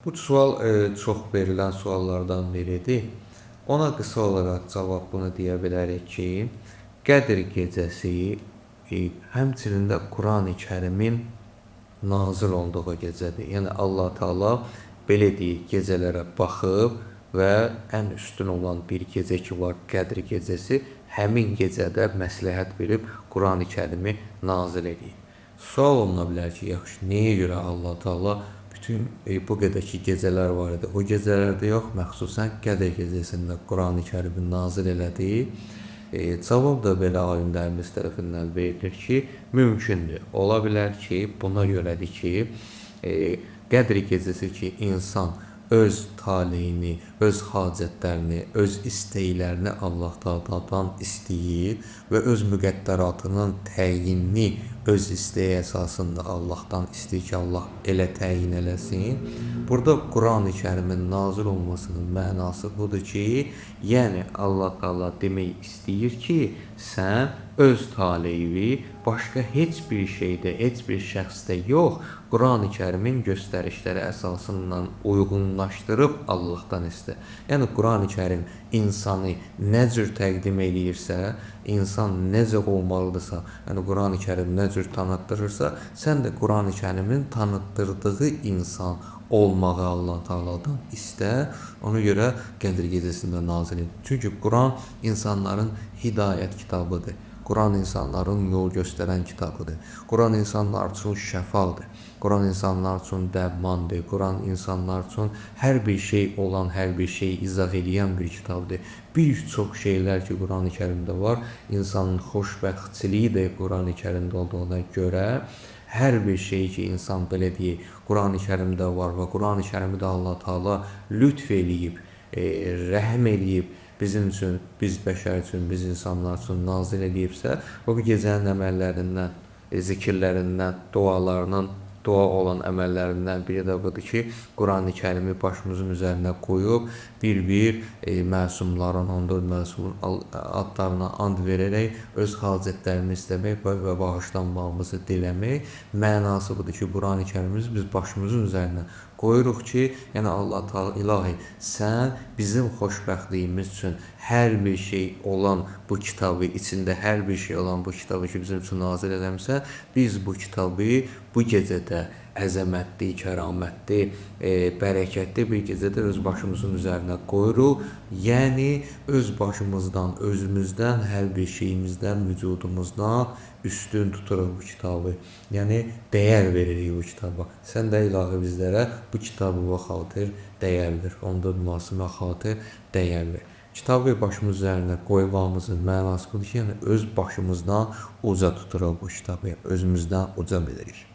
Bu sual çox verilən suallardan biridir. Ona qısa olaraq cavabını deyə bilərik ki, Qədr gecəsi həmçinin də Qurani-Kərimin nazil olduğu gecədir. Yəni Allah Taala belə deyir, gecələrə baxıb və ən üstün olan bir gecə ki var, Qədr gecəsi, həmin gecədə məsləhət verib Qurani-Kərimi nazil edir. Sual oluna bilər ki, yaxşı, nəyə görə Allah Taala bütün bu qədər ki gecələr var idi, o gecələrdə yox, məxsusən Qədr gecəsində Qurani-Kərimi nazil elədi? Cavab da belə alimlərimiz tərəfindən verilir ki, mümkündür. Ola bilər ki, buna görədir ki, Qədr gecəsi ki, insan öz taleyini, öz hacətlərini, öz istəklərini Allah Taala'dan istəyir və öz müqəddəratının təyinini öz istəyi əsasında Allahdan istəyir ki, Allah elə təyin eləsin. Burada Qurani-Kərimin nazil olmasının mənası budur ki, yəni Allah Taala demək istəyir ki, sən öz taleyi başqa heç bir şeydə, heç bir şəxsdə yox, Qurani-Kərimin göstərişləri əsasından uyğunlaşdırıb Allahdan istə. Yəni Qurani-Kərim insanı nə cür təqdim eləyirsə, insan necə olmalıdırsa, yəni Qurani-Kərim nə cür tanıtdırırsa, sən də Qurani-Kərimin tanıtdırdığı insan olmağı Allah Taala'dan istə. Ona görə Qədr gecəsində nazil edir. Çünki Quran insanların hidayət kitabıdır. Quran insanların yol göstərən kitabıdır. Quran insanlar üçün şəfadır. Quran insanlar üçün dərmandır. Quran insanlar üçün hər bir şey olan, hər bir şeyi izah edən bir kitabdır. Bir çox şeylər ki, Qurani-Kərimdə var, insanın xoşbəxtçiliyi də Qurani-Kərimdə olduğuna görə hər bir şey ki, insan belə deyir, Qurani-Kərimdə var və Qurani-Kərimi də Allah Taala lütf eləyib, rəhm eləyib, bizim üçün, biz bəşər üçün, biz insanlar üçün nazil edibsə, o gecənin əməllərindən, zikirlərindən, dualarının, dua olan əməllərindən biri də budur ki, Qurani-Kərimi başımızın üzərinə qoyub, bir-bir məsumların, 14 məsumun adlarına and verərək öz hacətlərini istəmək və bağışlanmağımızı diləmək. Mənası budur ki, Qurani-Kərimizi biz başımızın üzərinə qoyuruq ki, yəni Allah Taala ilahi, sən bizim xoşbəxtliyimiz üçün hər bir şey olan bu kitabı, içində hər bir şey olan bu kitabı ki, bizim üçün nazil eləmisən, biz bu kitabı bu gecədə əzəmətli, kəramətli, bərəkətli bir gecədə öz başımızın üzərinə qoyuruq. Yəni, öz başımızdan, özümüzdən, hər bir şeyimizdən, vücudumuzdan üstün tuturuq bu kitabı. Yəni, dəyər veririk bu kitaba. Sən də ilahi bizlərə bu kitabı və xatir dəyər ver. 14 masumə xatir dəyər ver. Kitabı başımız üzərinə qoymağımızın mənası budur ki, yəni öz başımızdan uca tuturuq bu kitabı, özümüzdən uca bilirik.